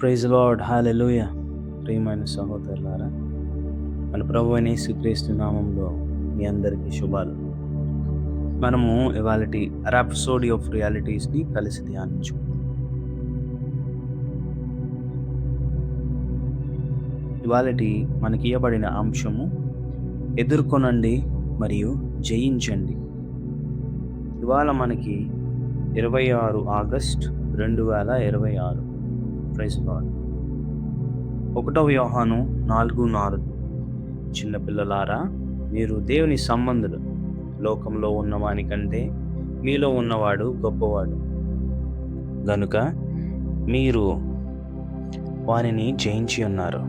Praise lord, హల్లెలూయా. ప్రియమైన సహోదరులారా, మన ప్రభువైన యేసుక్రీస్తు నామంలో మీ అందరికీ శుభాలు. మనము ఇవాళటి రాప్సోడీ ఆఫ్ రియాలిటీస్ని కలిసి ధ్యానించు. ఇవాళటి మనకి ఇవ్వబడిన అంశము ఎదుర్కొనండి మరియు జయించండి. ఇవాళ మనకి 26 ఆగస్ట్ 2026. Praise lord. 1 యోహాను 4:4. చిన్నపిల్లలారా, మీరు దేవుని సంబంధులు, లోకంలో ఉన్నవాని కంటే మీలో ఉన్నవాడు గొప్పవాడు గనుక మీరు వానిని జయించి ఉన్నారు.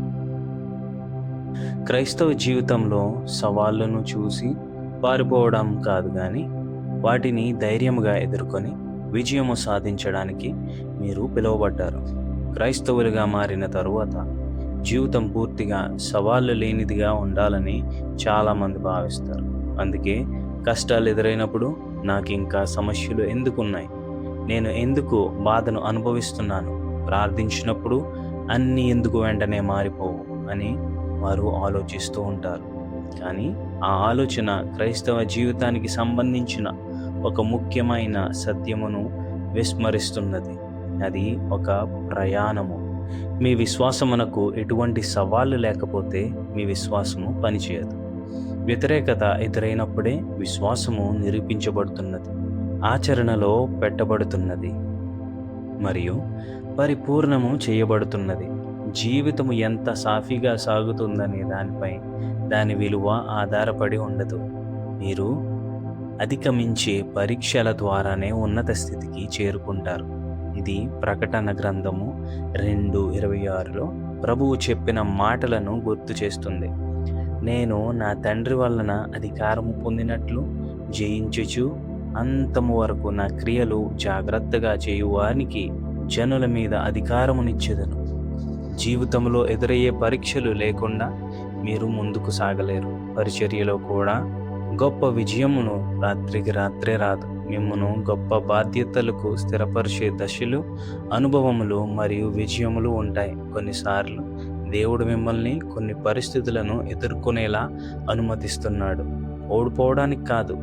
క్రైస్తవ జీవితంలో సవాళ్లను చూసి పారిపోవడం కాదు, కానీ వాటిని ధైర్యముగా ఎదుర్కొని విజయము సాధించడానికి మీరు పిలువబడ్డారు. క్రైస్తవులుగా మారిన తరువాత జీవితం పూర్తిగా సవాళ్ళు లేనిదిగా ఉండాలని చాలామంది భావిస్తారు. అందుకే కష్టాలు ఎదురైనప్పుడు నాకు ఇంకా సమస్యలు ఎందుకున్నాయి, నేను ఎందుకు బాధను అనుభవిస్తున్నాను, ప్రార్థించినప్పుడు అన్నీ ఎందుకు వెంటనే మారిపోవు అని వారు ఆలోచిస్తూ ఉంటారు. కానీ ఆ ఆలోచన క్రైస్తవ జీవితానికి సంబంధించిన ఒక ముఖ్యమైన సత్యమును విస్మరిస్తున్నది. అది ఒక ప్రయాణము. మీ విశ్వాసమునకు ఎటువంటి సవాళ్ళు లేకపోతే మీ విశ్వాసము పనిచేయదు. వ్యతిరేకత ఎదురైనప్పుడే విశ్వాసము నిరూపించబడుతున్నది, ఆచరణలో పెట్టబడుతున్నది మరియు పరిపూర్ణము చేయబడుతున్నది. జీవితము ఎంత సాఫీగా సాగుతుందనే దానిపై దాని విలువ ఆధారపడి ఉండదు. మీరు అధిగమించే పరీక్షల ద్వారానే ఉన్నత స్థితికి చేరుకుంటారు. ఇది ప్రకటన గ్రంథము 2:26లో ప్రభువు చెప్పిన మాటలను గుర్తు చేస్తుంది. నేను నా తండ్రి వలన అధికారము పొందినట్లు జయించుచు అంతము వరకు నా క్రియలు జాగ్రత్తగా చేయువానికి జనుల మీద అధికారమునిచ్చెదను. జీవితంలో ఎదురయ్యే పరీక్షలు లేకుండా మీరు ముందుకు సాగలేరు. పరిచర్యలో కూడా గొప్ప విజయమును రాత్రికి రాత్రే రాదు. మిమ్మును గొప్ప బాధ్యతలకు స్థిరపరిచే దశలు, అనుభవములు మరియు విజయములు ఉంటాయి. కొన్నిసార్లు దేవుడు మిమ్మల్ని కొన్ని పరిస్థితులను ఎదుర్కొనేలా అనుమతిస్తున్నాడు. ఓడిపోవడానికి కాదు,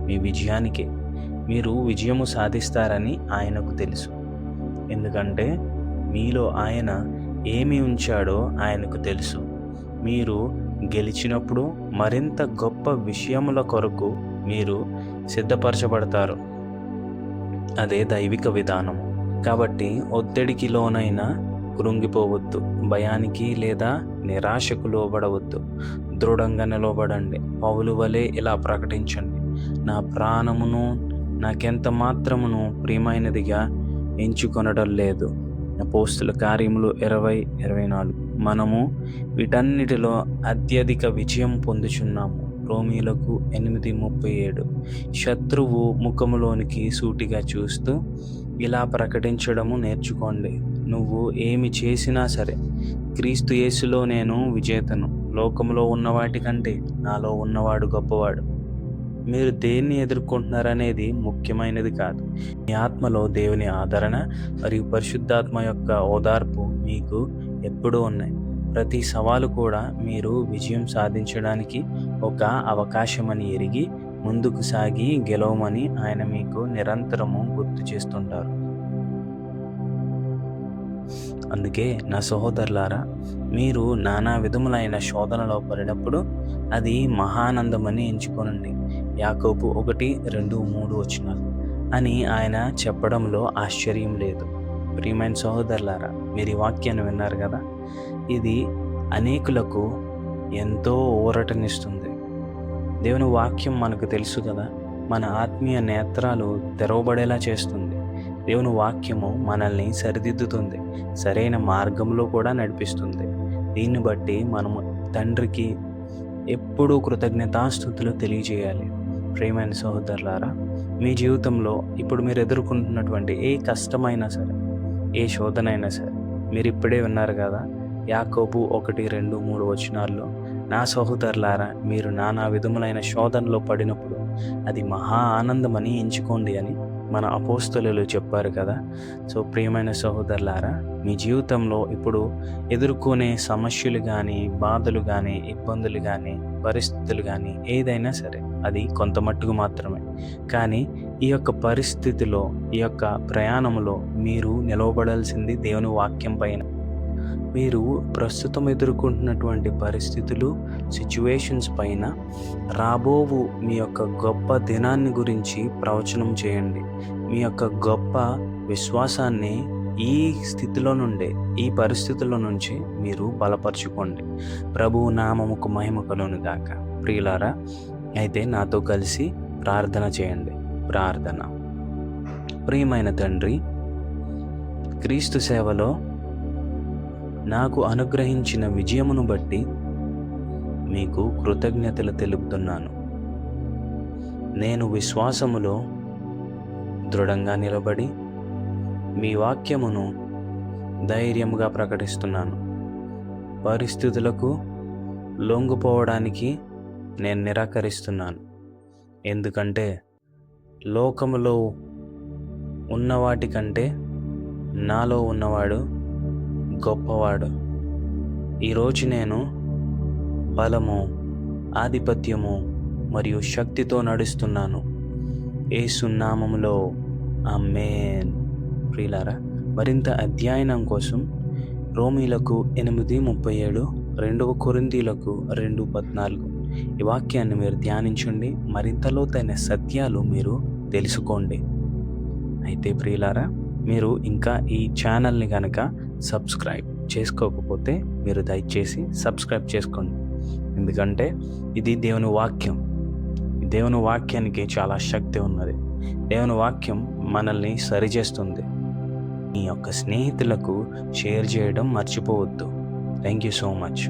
మీ విజయానికే. మీరు విజయము సాధిస్తారని ఆయనకు తెలుసు. ఎందుకంటే మీలో ఆయన ఏమి ఉంచాడో ఆయనకు తెలుసు. మీరు గెలిచినప్పుడు మరింత గొప్ప విషయముల కొరకు మీరు సిద్ధపరచబడతారు. అదే దైవిక విధానము. కాబట్టి ఒత్తిడికి లోనైనా కృంగిపోవద్దు, భయానికి లేదా నిరాశకు లోబడవద్దు. దృఢంగా నిలబడండి. పౌలు వలె ఇలా ప్రకటించండి: నా ప్రాణమును నాకెంత మాత్రమును ప్రియమైనదిగా ఎంచుకొనడం లేదు. అపోస్తుల కార్యములు 20:24. మనము వీటన్నిటిలో అత్యధిక విజయం పొందుచున్నాము. రోమీయులకు 8:37. శత్రువు ముఖములోనికి సూటిగా చూస్తూ ఇలా ప్రకటించడము నేర్చుకోండి: నువ్వు ఏమి చేసినా సరే, క్రీస్తు యేసులో నేను విజేతను. లోకంలో ఉన్న వాటి కంటే నాలో ఉన్నవాడు గొప్పవాడు. మీరు దేన్ని ఎదుర్కొంటున్నారనేది ముఖ్యమైనది కాదు. మీ ఆత్మలో దేవుని ఆదరణ మరియు పరిశుద్ధాత్మ యొక్క ఓదార్పు మీకు ఎప్పుడూ ఉన్నాయి. ప్రతి సవాలు కూడా మీరు విజయం సాధించడానికి ఒక అవకాశమని ఎరిగి ముందుకు సాగి గెలవమని ఆయన మీకు నిరంతరము గుర్తు చేస్తుంటారు. అందుకే నా సహోదరులారా, మీరు నానా విధములైన శోధనలో పడినప్పుడు అది మహానందమని ఎంచుకోనండి. యాకోబు 1:2-3 అని ఆయన చెప్పడంలో ఆశ్చర్యం లేదు. ప్రియమైన సహోదరులారా, మీరు ఈ వాక్యాన్ని విన్నారు కదా. ఇది అనేకులకు ఎంతో ఊరటనిస్తుంది. దేవుని వాక్యం మనకు తెలుసు కదా, మన ఆత్మీయ నేత్రాలు తెరవబడేలా చేస్తుంది. దేవుని వాక్యము మనల్ని సరిదిద్దుతుంది, సరైన మార్గంలో కూడా నడిపిస్తుంది. దీన్ని బట్టి మనము తండ్రికి ఎప్పుడూ కృతజ్ఞతాస్తుతులు తెలియజేయాలి. ప్రియమైన సహోదరులారా, మీ జీవితంలో ఇప్పుడు మీరు ఎదుర్కొంటున్నటువంటి ఏ కష్టమైనా సరే, ఏ శోధనైనా సరే, మీరు ఇప్పుడే విన్నారు కదా, యాకోబు 1:2-3 నా సహోదరులారా, మీరు నానా విధములైన శోధనలో పడినప్పుడు అది మహా ఆనందమని ఎంచుకోండి అని మన అపోస్తలులు చెప్పారు కదా. సో ప్రియమైన సహోదరులారా, మీ జీవితంలో ఇప్పుడు ఎదుర్కొనే సమస్యలు కానీ, బాధలు కానీ, ఇబ్బందులు కానీ, పరిస్థితులు కానీ ఏదైనా సరే అది కొంత మట్టుకు మాత్రమే. కానీ ఈ యొక్క పరిస్థితిలో, ఈ యొక్క ప్రయాణంలో మీరు నిలవబడాల్సింది దేవుని వాక్యం పైన. మీరు ప్రస్తుతం ఎదుర్కొంటున్నటువంటి పరిస్థితులు, సిచ్యువేషన్స్ పైన రాబోవు మీ యొక్క గొప్ప దినాన్ని గురించి ప్రవచనం చేయండి. మీ యొక్క గొప్ప విశ్వాసాన్ని ఈ స్థితిలో నుండే, ఈ పరిస్థితుల్లో నుంచి మీరు బలపరుచుకోండి. ప్రభువు నామముకు మహిమ కలుగును గాక. ప్రియులారా, అయితే నాతో కలిసి ప్రార్థన చేయండి. ప్రార్థన. ప్రియమైన తండ్రి, క్రీస్తు సేవలో నాకు అనుగ్రహించిన విజయమును బట్టి మీకు కృతజ్ఞతలు తెలుపుతున్నాను. నేను విశ్వాసములో దృఢంగా నిలబడి మీ వాక్యమును ధైర్యముగా ప్రకటిస్తున్నాను. పరిస్థితులకు లొంగిపోవడానికి నేను నిరాకరిస్తున్నాను. ఎందుకంటే లోకములో ఉన్నవాటి కంటే నాలో ఉన్నవాడు గొప్పవాడు. ఈరోజు నేను బలము, ఆధిపత్యము మరియు శక్తితో నడుస్తున్నాను. యేసు నామములో ఆమేన్. ప్రియులారా, మరింత అధ్యయనం కోసం రోమీలకు 8:37, 2 కొరింథీలకు 2:14 ఈ వాక్యాన్ని మీరు ధ్యానించండి. మరింత లోతైన సత్యాలు మీరు తెలుసుకోండి. అయితే ప్రియులారా, మీరు ఇంకా ఈ ఛానల్ని కనుక సబ్స్క్రైబ్ చేసుకోకపోతే మీరు దయచేసి సబ్స్క్రైబ్ చేసుకోండి. ఎందుకంటే ఇది దేవుని వాక్యం. దేవుని వాక్యానికి చాలా శక్తి ఉన్నది. దేవుని వాక్యం మనల్ని సరిచేస్తుంది. మీ యొక్క స్నేహితులకు షేర్ చేయడం మర్చిపోవద్దు. Thank you so much.